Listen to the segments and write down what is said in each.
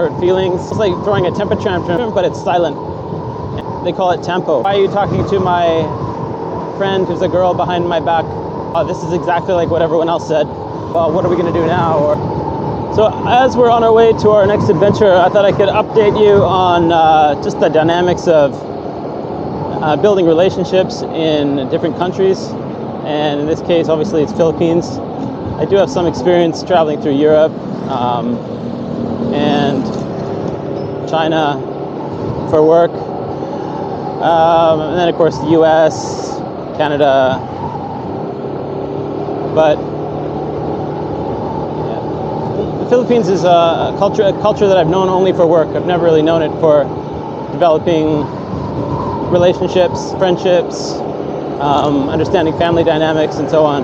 hurt feelings. It's like throwing a temper tantrum, but it's silent. They call it tempo. Why are you talking to my friend who's a girl behind my back? This is exactly like what everyone else said. Well, what are we going to do now? So as we're on our way to our next adventure, I thought I could update you on just the dynamics of building relationships in different countries. And in this case, obviously, it's Philippines. I do have some experience traveling through Europe and China for work. And then, of course, the US, Canada. But the Philippines is a culture that I've known only for work. I've never really known it for developing relationships, friendships, understanding family dynamics, and so on.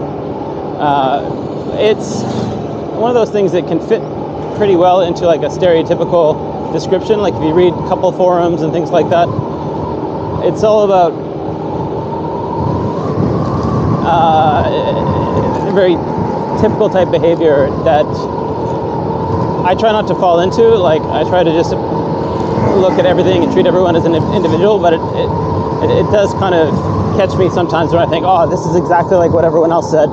It's one of those things that can fit pretty well into like a stereotypical description. Like if you read couple forums and things like that, it's all about very typical type behavior that I try not to fall into. Like I try to just look at everything and treat everyone as an individual, but it does kind of catch me sometimes when I think, oh, this is exactly like what everyone else said.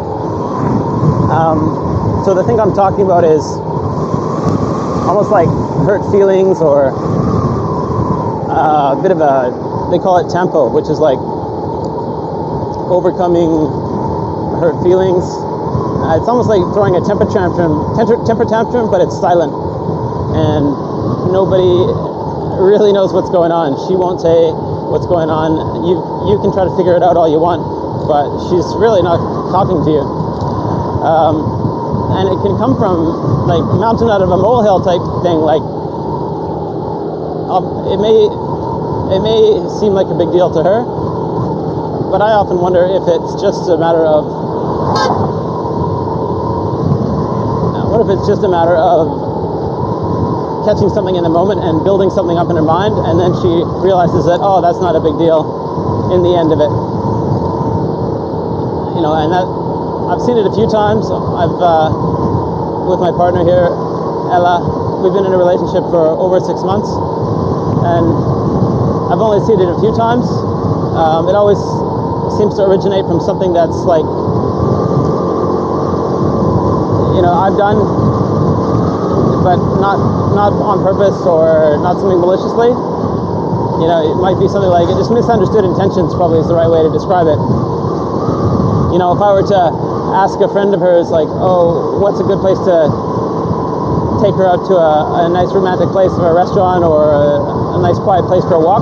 So the thing I'm talking about is almost like hurt feelings, or a bit of they call it tempo, which is like overcoming hurt feelings. It's almost like throwing a temper tantrum, but it's silent, and nobody really knows what's going on. She won't say what's going on. You can try to figure it out all you want, but she's really not talking to you. And it can come from like mountain out of a molehill type thing. Like it may seem like a big deal to her, but I often wonder if it's just a matter of catching something in the moment and building something up in her mind, and then she realizes that, oh, that's not a big deal in the end of it. You know, and that I've seen it a few times. I've with my partner here, Ella, we've been in a relationship for over 6 months, and I've only seen it a few times. It always seems to originate from something that's like, you know, I've done, but not on purpose or not something maliciously. You know, it might be something like, just misunderstood intentions probably is the right way to describe it. You know, if I were to ask a friend of hers, like, oh, what's a good place to take her out to a nice romantic place, or a restaurant, or a nice quiet place for a walk,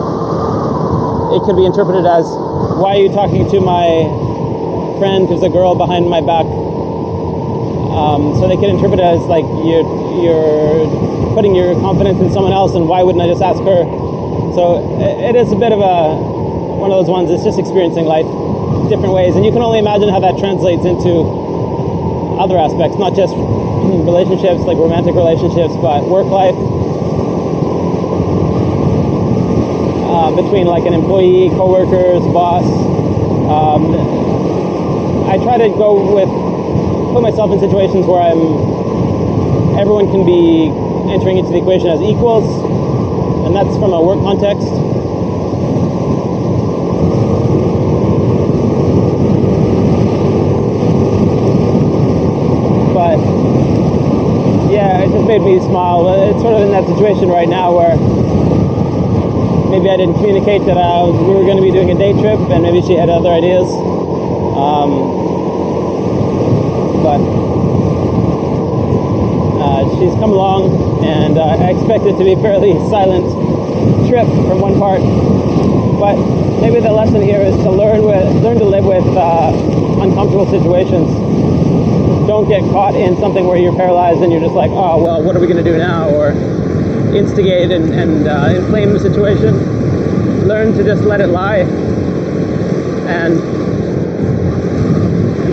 it could be interpreted as, why are you talking to my friend who's a girl behind my back? So they could interpret it as like you're putting your confidence in someone else, and why wouldn't I just ask her? So it is a bit of one of those ones. It's just experiencing life different ways, and you can only imagine how that translates into other aspects, not just relationships, like romantic relationships, but work life, between like an employee, co-workers, boss. I try to put myself in situations where everyone can be entering into the equation as equals, and that's from a work context. But yeah, it just made me smile. It's sort of in that situation right now where maybe I didn't communicate that we were going to be doing a day trip, and maybe she had other ideas. But she's come along, and I expect it to be a fairly silent trip from one part. But maybe the lesson here is to learn to live with uncomfortable situations. Don't get caught in something where you're paralyzed and you're just like, oh, well, what are we going to do now? Or instigate and inflame the situation. Learn to just let it lie. And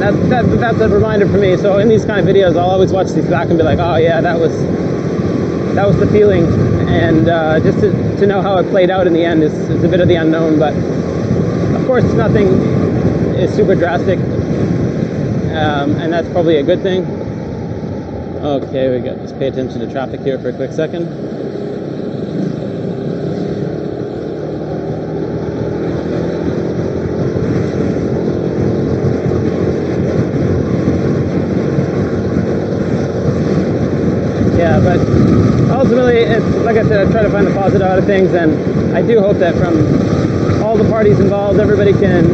that's a reminder for me. So in these kind of videos, I'll always watch these back and be like, oh yeah, that was the feeling. And just to know how it played out in the end is a bit of the unknown. But of course, nothing is super drastic, and that's probably a good thing. Okay, we got just pay attention to traffic here for a quick second. but ultimately, it's like I said, I try to find the positive out of things, and I do hope that from all the parties involved, everybody can,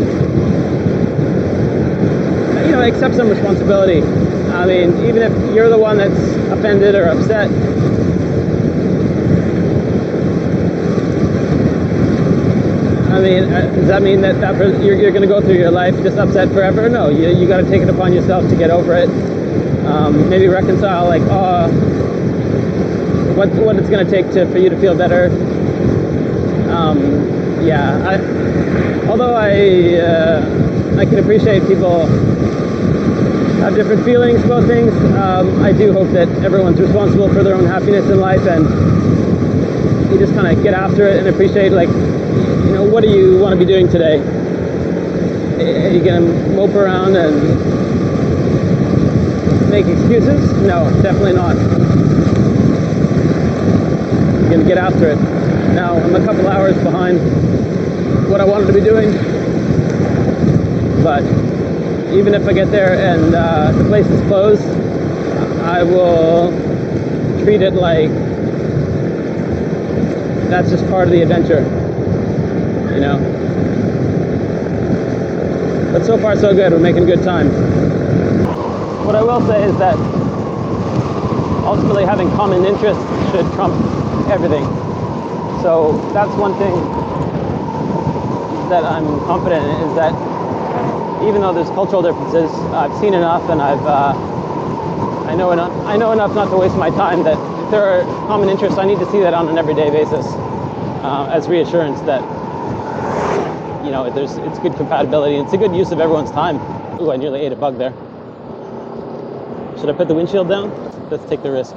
you know, accept some responsibility. I mean, even if you're the one that's offended or upset, I mean, does that mean that you're going to go through your life just upset forever? No, you got to take it upon yourself to get over it. Maybe reconcile, like, what it's going to take for you to feel better. Yeah, although I can appreciate people have different feelings about things, I do hope that everyone's responsible for their own happiness in life, and you just kind of get after it and appreciate, like, you know, what do you want to be doing today? Are you going to mope around and make excuses? No, definitely not. You're going to get after it. Now, I'm a couple hours behind what I wanted to be doing, but even if I get there and the place is closed, I will treat it like that's just part of the adventure, you know. But so far so good, we're making good time. What I will say is that ultimately having common interests should trump everything. So that's one thing that I'm confident in, is that even though there's cultural differences, I've seen enough, and I know enough not to waste my time, that if there are common interests, I need to see that on an everyday basis, as reassurance that, you know, it's good compatibility, and it's a good use of everyone's time. Ooh, I nearly ate a bug there. Should I put the windshield down? Let's take the risk.